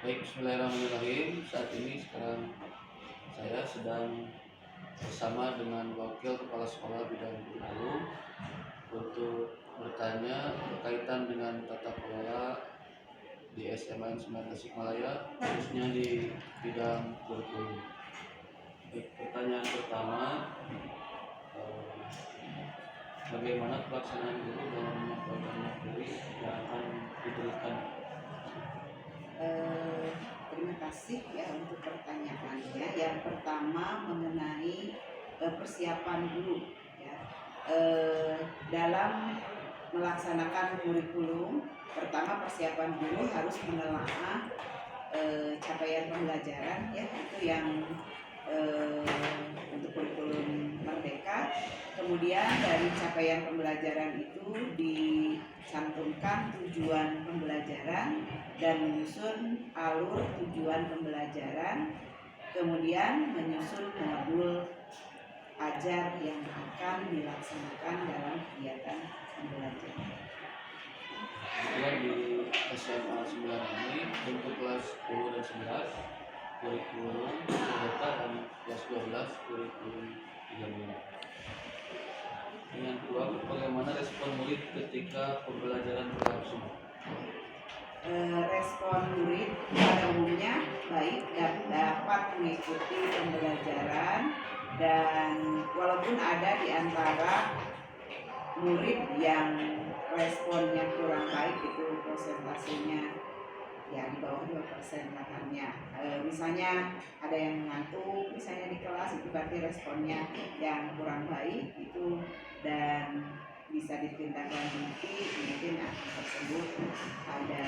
Baik, bismillahirrahmanirrahim. Saat ini sekarang saya sedang bersama dengan Wakil Kepala Sekolah Bidang Kurikulum untuk bertanya berkaitan dengan tata kelola di SMA 9 Tasikmalaya, khususnya di bidang kurikulum. Baik, pertanyaan pertama, eh, bagaimana pelaksanaan guru dalam menyampaikan materi yang akan diberikan? Terima kasih ya untuk pertanyaannya. Yang pertama mengenai persiapan guru ya. Dalam melaksanakan kurikulum, pertama persiapan guru harus menelaah capaian pembelajaran ya, itu yang untuk kurikulum Merdeka. Kemudian dari capaian pembelajaran itu dicantumkan tujuan pembelajaran dan menyusun alur tujuan pembelajaran, kemudian menyusun modul ajar yang akan dilaksanakan dalam kegiatan pembelajaran. Kemudian di SMA 9 ini untuk kelas 10 dan 11 kurikulum Merdeka dan kelas 12 kurikulum 13. Yang kedua, bagaimana respon murid ketika pembelajaran berlangsung? Respon murid pada umumnya baik dan dapat mengikuti pembelajaran, dan walaupun ada di antara murid yang responnya kurang baik, itu persentasenya ya di bawah 2% katanya. Misalnya ada yang mengantuk misalnya di kelas, itu berarti responnya yang kurang baik itu, dan bisa ditindaklanjuti mungkin anak tersebut ada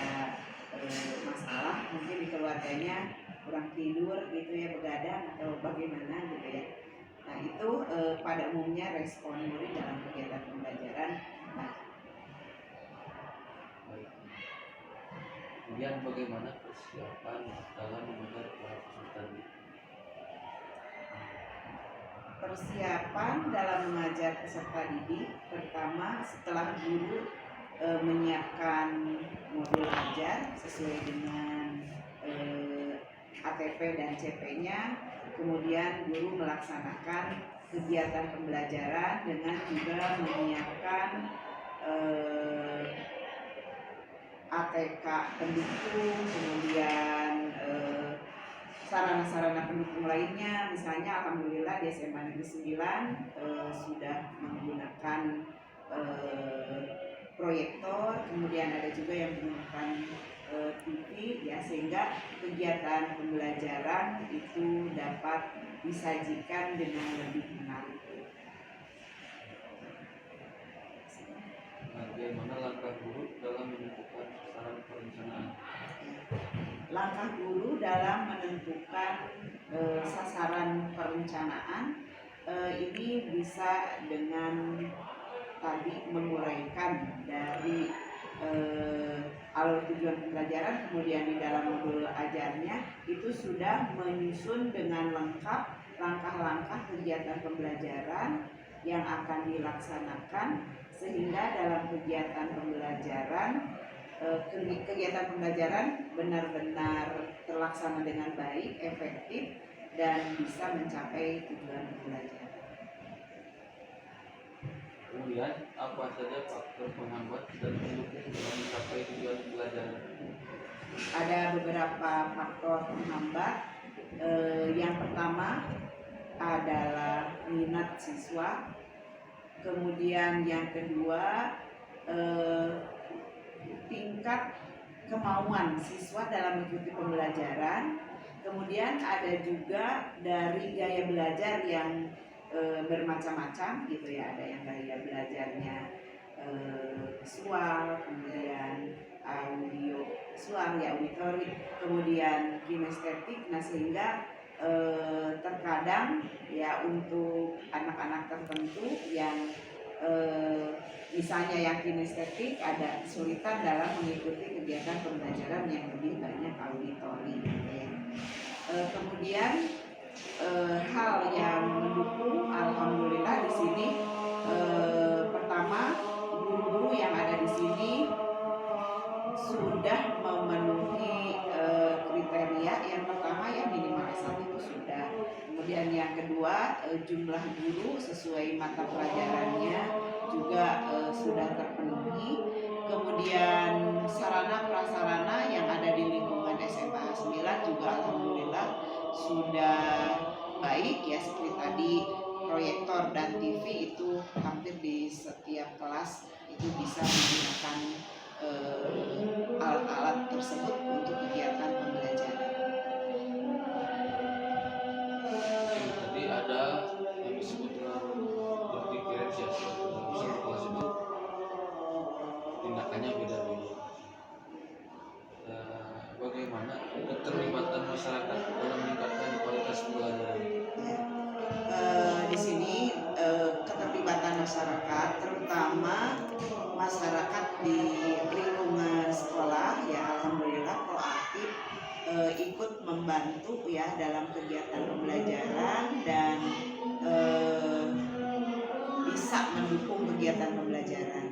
masalah mungkin di keluarganya, kurang tidur gitu ya, begadang atau bagaimana gitu ya. Nah itu pada umumnya respon murid dalam kegiatan pembelajaran baik. Kemudian bagaimana persiapan dalam mengajar para peserta didik? Persiapan dalam mengajar peserta didik, pertama setelah guru menyiapkan modul ajar sesuai dengan ATP dan CP-nya, kemudian guru melaksanakan kegiatan pembelajaran dengan juga menyiapkan ATK pendukung, kemudian sarana-sarana pendukung lainnya. Misalnya alhamdulillah di SMA Negeri 9 sudah menggunakan proyektor, kemudian ada juga yang menggunakan TV ya, sehingga kegiatan pembelajaran itu dapat disajikan dengan lebih menarik. Bagaimana langkah guru dalam menentukan sasaran perencanaan? Langkah guru dalam menentukan sasaran perencanaan ini bisa dengan tadi menguraikan dari alur tujuan pembelajaran, kemudian di dalam modul ajarnya itu sudah menyusun dengan lengkap langkah-langkah kegiatan pembelajaran yang akan dilaksanakan, sehingga dalam kegiatan pembelajaran benar-benar terlaksana dengan baik, efektif, dan bisa mencapai tujuan pembelajaran. Kemudian apa saja faktor penghambat dan pendukung dalam mencapai tujuan pembelajaran? Ada beberapa faktor penghambat. Yang pertama adalah minat siswa, kemudian yang kedua tingkat kemauan siswa dalam mengikuti pembelajaran, kemudian ada juga dari gaya belajar yang bermacam-macam gitu ya. Ada yang gaya belajarnya visual, kemudian audio visual ya, auditorik, kemudian kinestetik. Nah sehingga terkadang ya untuk anak-anak tertentu yang misalnya yang kinestetik ada kesulitan dalam mengikuti kegiatan pembelajaran yang lebih banyak auditori gitu ya. Kemudian hal yang mendukung, alhamdulillah di sini pertama guru-guru yang ada di sini sudah memenuhi kriteria jumlah guru sesuai mata pelajarannya juga sudah terpenuhi. Kemudian sarana prasarana yang ada di lingkungan SMA 9 juga alhamdulillah sudah baik ya, seperti tadi proyektor dan TV itu hampir di setiap kelas itu bisa menggunakan alat-alat tersebut untuk kegiatan pembelajaran. Tadi ada yang disebut dengan job differentiation dalam satu kelas itu tindakannya beda-beda. Bagaimana keterlibatan masyarakat dalam meningkatkan kualitas pembelajaran? Di sini keterlibatan masyarakat, terutama masyarakat di lingkungan sekolah ya alhamdulillah proaktif ikut membantu ya dalam kegiatan pembelajaran dan bisa mendukung kegiatan pembelajaran.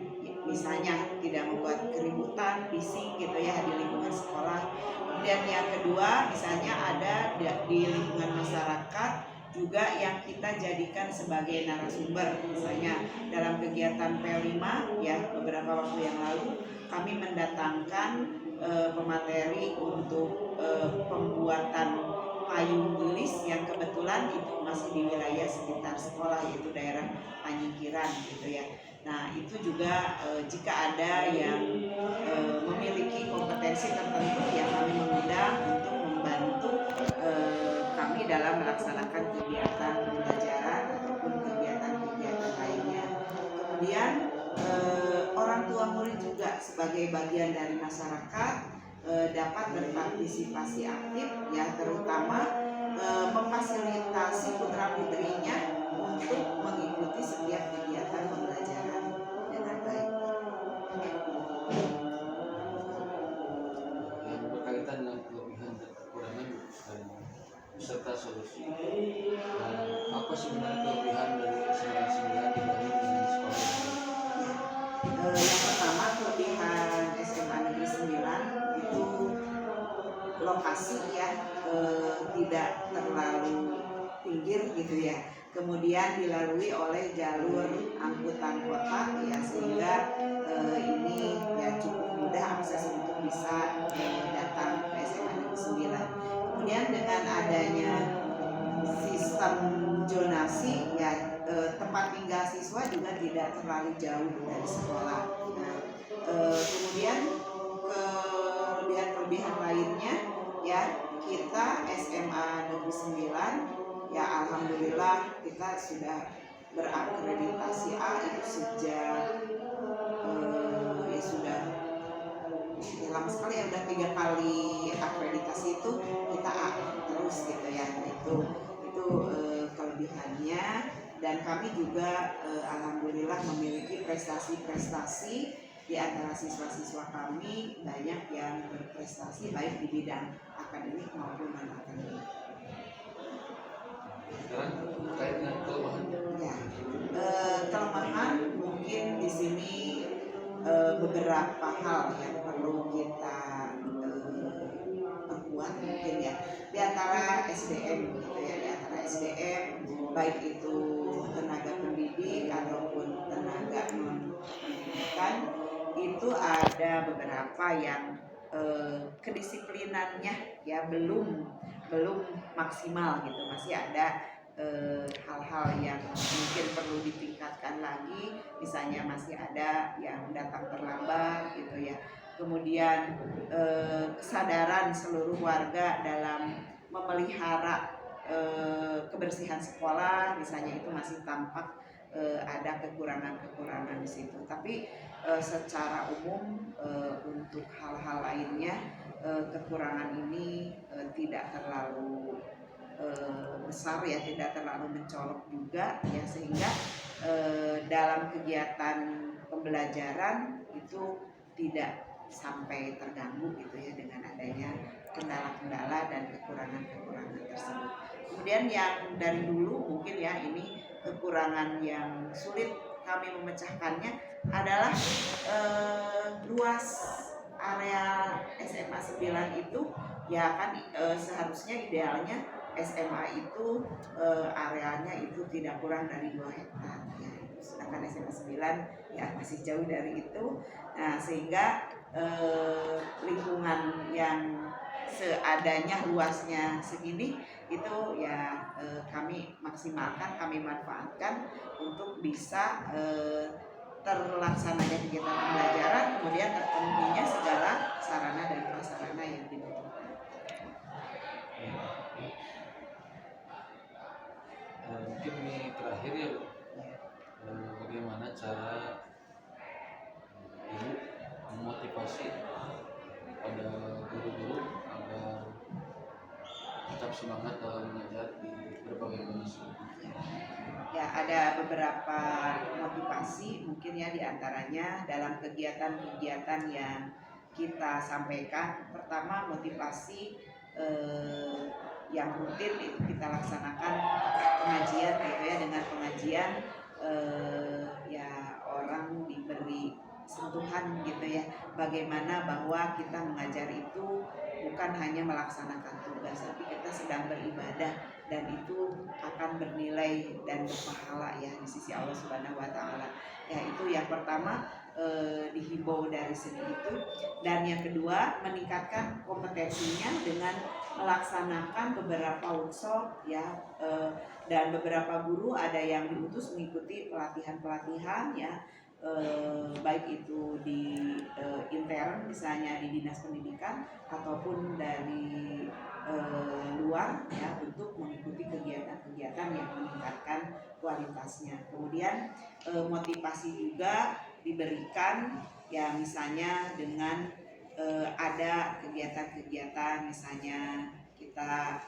Misalnya tidak membuat keributan, bising gitu ya di lingkungan sekolah. Kemudian yang kedua misalnya ada di lingkungan masyarakat juga yang kita jadikan sebagai narasumber. Misalnya dalam kegiatan P5 ya beberapa waktu yang lalu kami mendatangkan pemateri untuk pembuatan payung gelis yang kebetulan itu masih di wilayah sekitar sekolah yaitu daerah Panyingkiran gitu ya. Nah itu juga jika ada yang memiliki kompetensi tertentu ya kami mengundang untuk membantu kami dalam melaksanakan kegiatan pembelajaran ataupun kegiatan-kegiatan lainnya. Kemudian orang tua murid juga sebagai bagian dari masyarakat dapat berpartisipasi aktif ya, terutama memfasilitasi putra-putrinya untuk mengikuti setiap kegiatan pembelajaran dengan baik. Yang berkaitan dengan kelebihan dan kekurangan serta solusi. Apa sebenarnya kelebihan dari SMA 9 dibanding dengan sekolah lain? Yang pertama kelebihan SMA Negeri 9 itu lokasi ya, tidak terlalu pinggir gitu ya. Kemudian dilalui oleh jalur angkutan kota ya, sehingga ini ya cukup mudah akses untuk bisa datang ke SMA Negeri 9. Kemudian dengan adanya sistem zonasi ya, tempat tinggal siswa juga tidak terlalu jauh dari sekolah. Nah, kemudian kelebihan lainnya ya, kita SMA Negeri 9 ya alhamdulillah kita sudah berakreditasi A itu sejak ya sudah lama sekali ya, udah 3 kali akreditasi itu kita A terus gitu ya. Nah, itu kelebihannya, dan kami juga alhamdulillah memiliki prestasi-prestasi di antara siswa-siswa kami, banyak yang berprestasi baik di bidang akademik maupun non akademik. Sekarang terkait dengan kelemahan. Ya, kelemahan mungkin di sini beberapa hal yang perlu kita perkuat mungkin ya, di antara SDM gitu ya, di antara SDM baik itu tenaga pendidik ataupun tenaga non-pendidikan itu ada beberapa yang kedisiplinannya ya belum maksimal gitu, masih ada hal-hal yang mungkin perlu ditingkatkan lagi, misalnya masih ada yang datang terlambat gitu ya. Kemudian kesadaran seluruh warga dalam memelihara kebersihan sekolah misalnya itu masih tampak ada kekurangan-kekurangan di situ. Tapi secara umum untuk hal-hal lainnya kekurangan ini tidak terlalu besar ya, tidak terlalu mencolok juga ya, sehingga dalam kegiatan pembelajaran itu tidak sampai terganggu gitu ya dengan adanya kendala-kendala dan kekurangan-kekurangan tersebut. Kemudian yang dari dulu mungkin ya, ini kekurangan yang sulit kami memecahkannya adalah luas area SMA 9 itu ya kan seharusnya idealnya SMA itu areanya itu tidak kurang dari 2 hektar ya. Sedangkan SMA 9 ya masih jauh dari itu. Nah, sehingga lingkungan yang seadanya luasnya segini itu ya kami maksimalkan, kami manfaatkan untuk bisa terlaksananya kegiatan pembelajaran, kemudian terpenuhinya segala sarana dan prasarana yang dibutuhkan. Mungkin ini terakhir ya Bu, bagaimana cara Ibu memotivasi pada guru-guru agar tetap semangat dalam mengajar di berbagai kondisi? Ya, ada beberapa motivasi mungkin ya, diantaranya dalam kegiatan-kegiatan yang kita sampaikan. Pertama, motivasi yang rutin itu kita laksanakan pengajian gitu ya. Dengan pengajian ya orang diberi sentuhan gitu ya, bagaimana bahwa kita mengajar itu bukan hanya melaksanakan tugas, tapi kita sedang beribadah, dan itu akan bernilai dan berpahala ya di sisi Allah Subhanahu wa taala. Ya, itu yang pertama, dihimbau dari segi itu. Dan yang kedua, meningkatkan kompetensinya dengan melaksanakan beberapa workshop ya, dan beberapa guru ada yang diutus mengikuti pelatihan-pelatihan ya, baik itu di intern misalnya di dinas pendidikan ataupun dari luar ya, untuk mengikuti kegiatan-kegiatan yang meningkatkan kualitasnya. Kemudian motivasi juga diberikan ya, misalnya dengan ada kegiatan-kegiatan, misalnya kita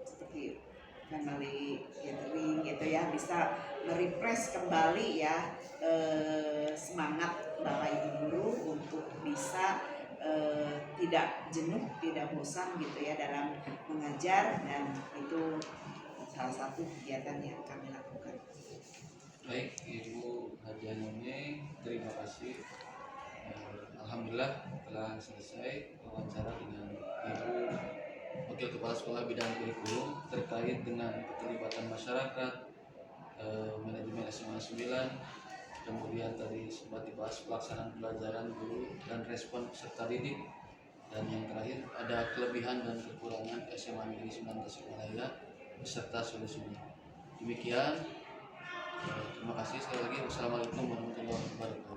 seperti family gathering gitu ya, bisa merefresh kembali ya semangat Bapak Ibu guru untuk bisa tidak jenuh, tidak bosan gitu ya dalam mengajar, dan itu salah satu kegiatan yang kami lakukan. Baik, Ibu Haja None, terima kasih. Alhamdulillah telah selesai wawancara dengan Ibu Wakil Kepala Sekolah Bidang Kurikulum terkait dengan keterlibatan masyarakat, manajemen SMA 9, kemudian tadi sempat dibahas pelaksanaan pembelajaran guru dan respon peserta didik, dan yang terakhir ada kelebihan dan kekurangan SMA Negeri 9 Tasikmalaya beserta solusinya. Demikian, terima kasih sekali lagi. Wassalamualaikum warahmatullahi wabarakatuh.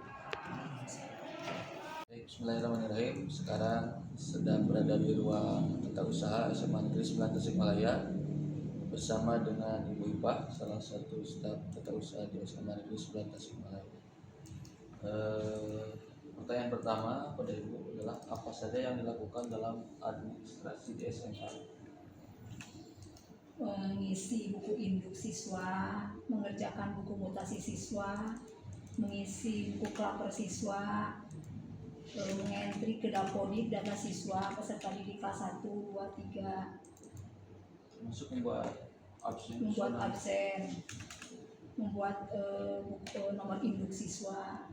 Baik, bismillahirrahmanirrahim. Sekarang sedang berada di ruang tata usaha SMA Negeri 9 Tasikmalaya bersama dengan Ibu Ipah, salah satu staf tata usaha di SMA Negeri 9 Tasikmalaya. Pertanyaan pertama pada Ibu adalah apa saja yang dilakukan dalam administrasi di SMA? Mengisi buku induk siswa, mengerjakan buku mutasi siswa, mengisi buku klaper siswa, mengentri ke Dapodik data siswa peserta didik kelas 1, 2, 3, Masuk membuat absen, membuat buku nomor induk siswa.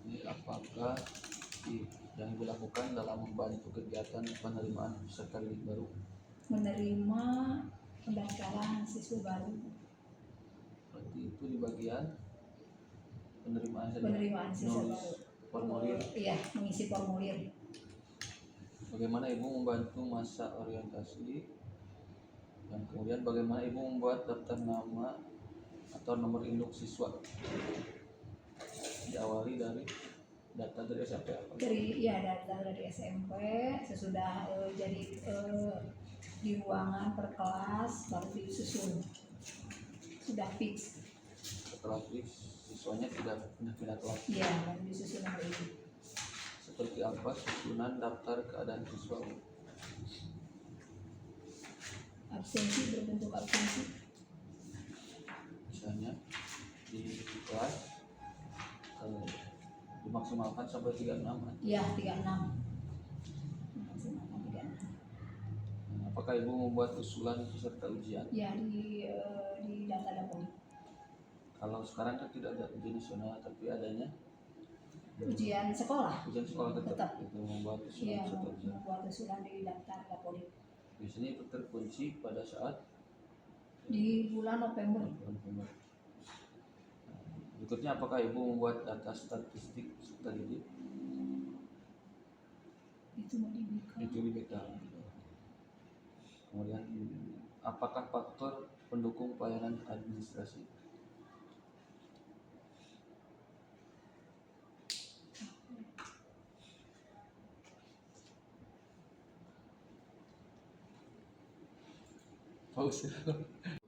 Ini apakah yang dilakukan dalam membantu kegiatan penerimaan peserta didik baru? Menerima pendaftaran siswa baru. Berarti itu di bagian penerimaan saja. Penerimaan siswa Nulis baru. formulir. Iya, mengisi formulir. Bagaimana Ibu membantu masa orientasi, dan kemudian bagaimana Ibu membuat daftar nama atau nomor induk siswa? Diawali dari data dari SMP apa? Data dari SMP. Sesudah jadi di ruangan per kelas baru disusun, sudah fix. Setelah fix, siswanya tidak pindah-pindah kelas. Iya, baru disusun hari ini. Seperti apa susunan daftar keadaan siswa? Absensi, berbentuk absensi. Misalnya di kelas dimaksimalkan sampai 36. Iya, 36. Maksimalkan 36. Apakah Ibu membuat usulan peserta ujian? Ya, di data Dapodik. Kalau sekarang kan tidak ada ujian nasional, tapi adanya Ujian sekolah. ujian sekolah tetap. Tetap. Itu membuat usulan Iya, peserta ujian. membuat usulan di daftar Dapodik. Biasanya itu terkunci pada saat di bulan November. November. Berikutnya, apakah Ibu membuat data statistik tadi Itu mau dibuka. itu di BK? Kemudian, apakah faktor pendukung pelayanan administrasi?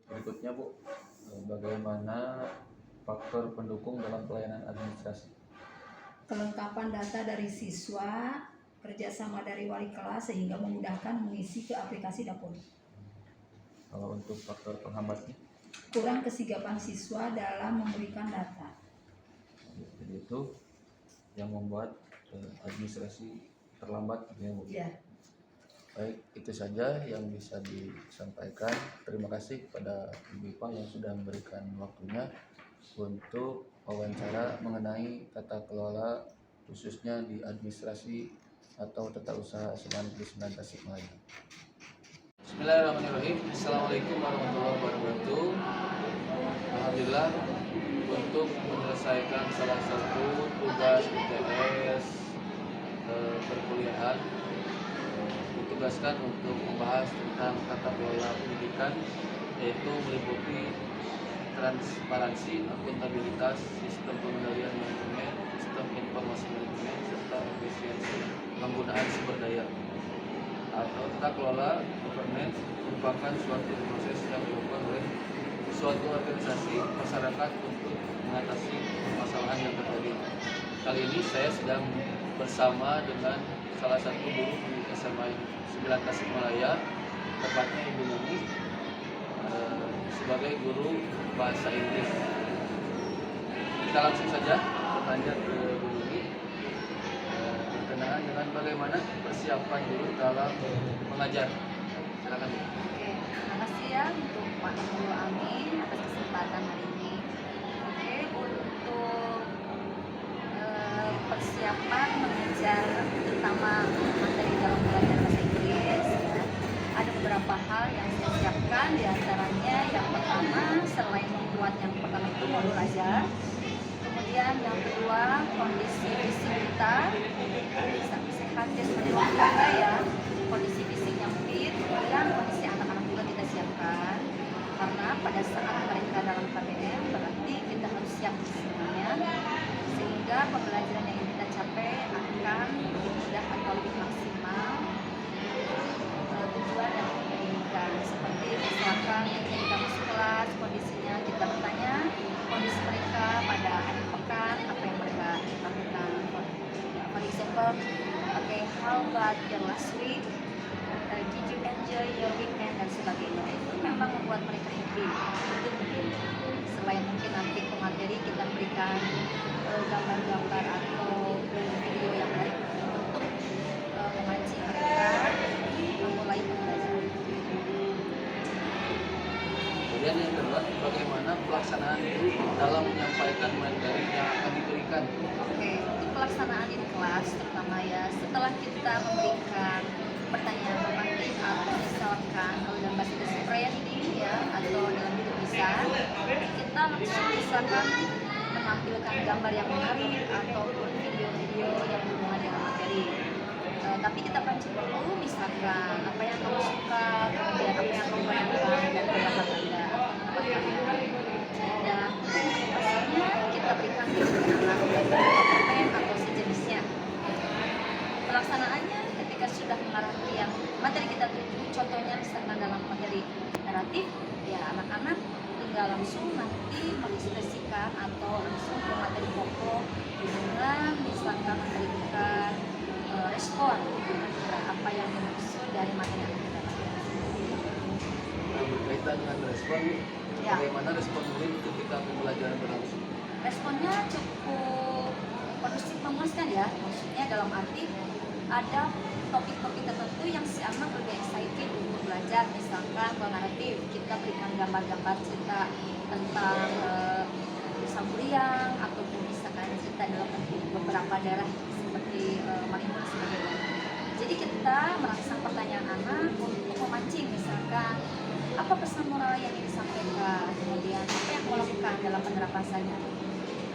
Berikutnya Bu, bagaimana faktor pendukung dalam pelayanan administrasi? Kelengkapan data dari siswa, kerjasama dari wali kelas sehingga memudahkan mengisi ke aplikasi Dapur. Kalau untuk faktor penghambatnya? Kurang kesigapan siswa dalam memberikan data. Jadi itu yang membuat administrasi terlambat gitu ya Bu? Ya. Baik, itu saja yang bisa disampaikan. Terima kasih kepada Ibu Ipang yang sudah memberikan waktunya untuk wawancara mengenai tata kelola khususnya di administrasi atau tata usaha SMA Negeri 9 Tasikmalaya. Bismillahirrahmanirrahim. Assalamualaikum warahmatullahi wabarakatuh. Alhamdulillah, untuk menyelesaikan salah satu tugas UTS perkuliahan, ditugaskan untuk membahas tentang tata kelola pendidikan, yaitu meliputi transparansi, akuntabilitas, sistem pengendalian manajemen, sistem informasi manajemen, serta efisiensi penggunaan sumber daya. Atau tata kelola governance merupakan suatu proses yang dilakukan oleh suatu organisasi masyarakat untuk mengatasi permasalahan yang terjadi. Kali ini saya sedang bersama dengan salah satu guru di SMA 9 Tasikmalaya, tepatnya Ibu Nuni, sebagai guru bahasa Inggris. Kita langsung saja bertanya ke Bu Nuni berkenaan dengan bagaimana persiapan guru dalam mengajar. Silakan Bu. Oke, terima kasih ya untuk Pak Guru Amin atas kesempatan hari ini. Oke, untuk persiapan mengajar terutama materi dalam belajar bahasa Inggris ya, ada beberapa hal yang saya siapkan, diantaranya yang pertama selain membuat yang pertama itu modul ajar, kemudian yang kedua kondisi fisik kita sehat jasmani juga ya, kondisi fisik yang fit, kemudian kondisi anak-anak juga kita siapkan karena pada saat mereka dalam KBM berarti kita harus siap semuanya sehingga pembelajaran yang kita capai akan lebih mudah atau lebih maksimal tujuan yang kita inginkan. Seperti misalkan kita masuk kelas, kondisinya kita bertanya kondisi mereka pada akhir pekan, apa yang mereka lakukan. For example, okay, how about your last week? Did you enjoy your weekend dan sebagainya. Itu memang membuat mereka happy. Itu mungkin selain mungkin nanti ke materi kita berikan gambar-gambar atau video yang menarik untuk memancing mereka memulai pembelajaran. Kemudian yang kedua, bagaimana pelaksanaan guru dalam menyampaikan materi yang akan diberikan? Oke, untuk pelaksanaan di kelas terutama ya setelah kita memberikan pertanyaan normatif atau misalkan kalau dalam bahasa Inggris training ya atau dalam bentuk lisan, kita langsung misalkan menampilkan gambar yang menarik ataupun video-video yang berhubungan dengan materi. Tapi kita pancing dulu misalkan apa yang kamu suka, kemudian apa yang kamu bayangkan dan pendapat Anda. Dan pastinya kita berikan dokumen atau sejenisnya. Pelaksanaannya ketika sudah mengarah ke yang materi kita tuju, contohnya misalkan dalam materi naratif, ya anak-anak tinggal langsung nanti mengekspresikan atau langsung ke materi pokok dengan misalkan memberikan respon apa yang dimaksud dari materi yang kita lakukan. Berkaitan dengan respon, Ya. bagaimana respon murid ketika pembelajaran berlangsung? Responnya cukup kondusif memuaskan ya, maksudnya dalam arti ada topik-topik tertentu yang si anak lebih excited untuk belajar, misalkan kalau naratif kita berikan gambar-gambar cerita tentang Samburiang ataupun misalkan cerita dalam beberapa daerah seperti Malimpung sebagainya. Jadi kita kita merangsang pertanyaan anak untuk memancing, misalkan apa pesan moral yang ingin disampaikan, kemudian apa yang mau lakukan dalam penerapan saya.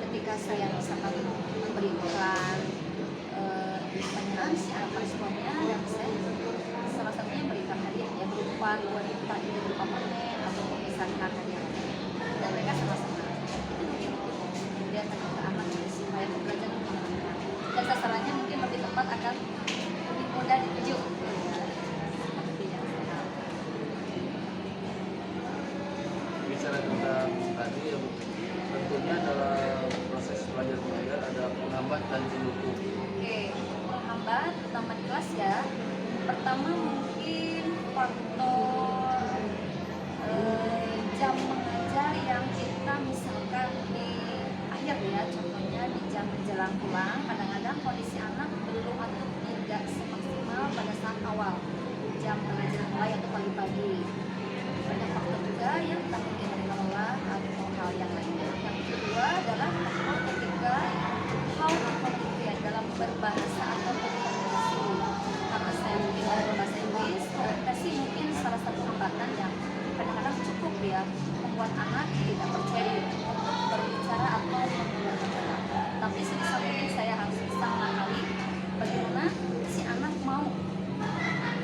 Ketika saya misalkan memberikan pertanyaan si anak responnya, dan saya salah satunya memberikan hadiah ya, berupa wanita itu berupa permen atau misalkan hadiah, dan mereka sama-sama itu mungkin kemudian tanya ke anak supaya pembelajaran lebih menyenangkan, dan sasarannya mungkin lebih tepat akan lebih mudah dituju. Bicara tentang tadi ya Bu, tentunya dalam proses belajar mengajar ada penghambat dan pendukung. Oke, penghambat utama di kelas ya. Pertama mungkin faktor jam mengajar yang kita misalkan di akhir ya, contohnya di jam menjelang pulang, kadang-kadang kondisi anak belum atau tidak semaksimal pada saat awal jam mengajar mulai atau pagi-pagi. Banyak faktor juga yang tak mungkin mengelola atau hal yang lainnya. Yang kedua adalah faktor ketika how to communicate dalam berbahasa atau berkomunikasi. Karena saya mungkin berbahasa Inggris, komunikasi mungkin salah satu hambatan yang kadang-kadang cukup ya membuat anak tidak percaya untuk berbicara atau menggunakan kata. Tapi sebisa mungkin saya harus bisa mengenali bagaimana si anak mau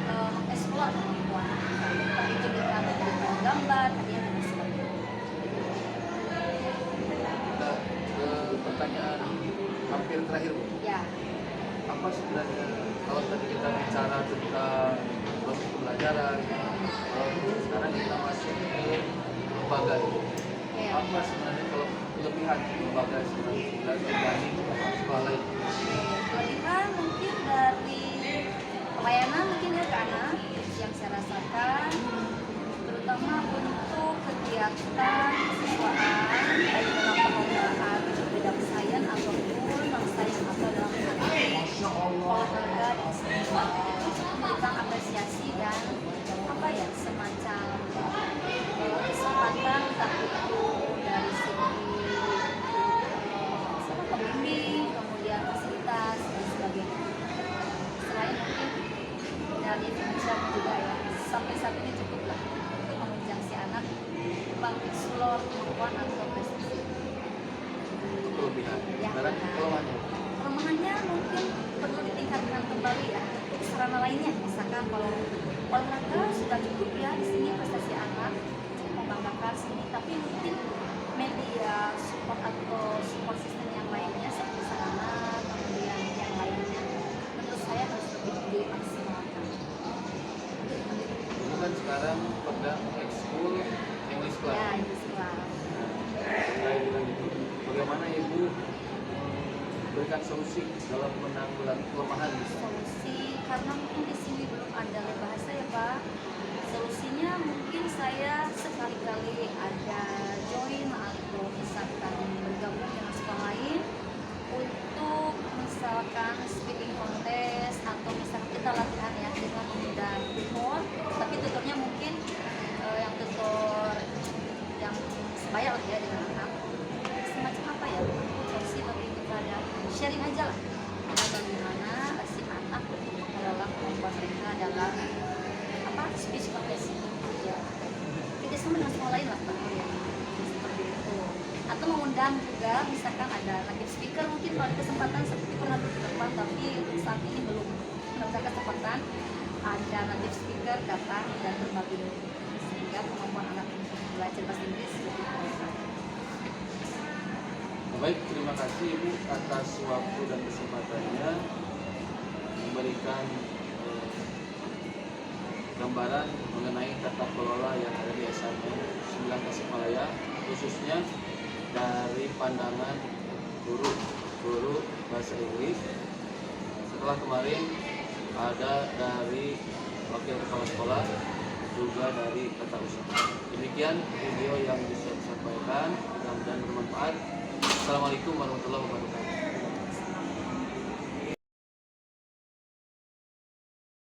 mengeksplor kemampuan, entah itu dengan memberikan gambar, hadiah dan sebagainya. Kita ke pertanyaan hampir terakhir Bu. Ya, Apa sebenarnya kalau tadi kita bicara tentang proses pembelajaran, sekarang kita masuk ke lembaga itu. ya. Apa sebenarnya kalau kelebihan lembaga sebenarnya dibanding sekolah lain? Kelebihan mungkin dari pelayanan mungkin ya ke anak yang saya rasakan, terutama untuk kegiatan kesiswaan baik dalam perlombaan bidang sains ataupun non sains atau dalam olahraga dan seni, tentang apresiasi dan apa ya semacam kesempatan tapi itu dari segi pembimbing, kemudian fasilitas dan sebagainya. Selain mungkin dari financial juga ya, sampai saat ini cukuplah untuk menunjang si anak mengeksplor kemampuan atau prestasi. Kelebihan. Ya, Sekarang kelemahannya. kelemahannya mungkin perlu ditingkatkan kembali ya untuk sarana lainnya. Misalkan kalau olahraga sudah cukup ya di sini prestasi anak cukup membanggakan sini, tapi mungkin media support atau support system yang lainnya seperti sarana kemudian yang lainnya menurut saya harus lebih dimaksimalkan. Itu kan sekarang pegang ekskul English Class. Ya itu sekolah. Terkait dengan itu, bagaimana Ibu berikan solusi dalam menanggulangi kelemahan di sana? Solusi karena mungkin di sini belum ada bahasa ya Pak. Solusinya mungkin saya sekali-kali ada join atau misalkan bergabung dengan sekolah lain untuk misalkan speaking contest atau misalkan kita latihan ya dengan mengundang tutor, tapi tutornya mungkin yang tutor yang sebaya lah ya dengan anak, semacam apa ya, solusi lebih kepada sharing aja lah bagaimana si anak untuk mengelola kemampuan mereka dalam apa speech contest ya, kerjasama dengan sekolah lain lah Pak ya, seperti itu. Atau mengundang juga misalkan ada native speaker, mungkin kalau ada kesempatan seperti pernah berdepan, tapi untuk saat ini belum ada kesempatan ada native speaker datang dan berbagi sehingga kemampuan anak untuk belajar bahasa Inggris lebih baik. Baik, terima kasih Ibu atas waktu dan kesempatannya memberikan gambaran mengenai tata kelola yang ada di SMN 9 Tasikmalaya, khususnya dari pandangan guru bahasa Inggris. Setelah kemarin ada dari wakil kepala sekolah, juga dari tata usaha. Demikian video yang bisa disampaikan, mudah-mudahan bermanfaat. Assalamualaikum warahmatullahi wabarakatuh.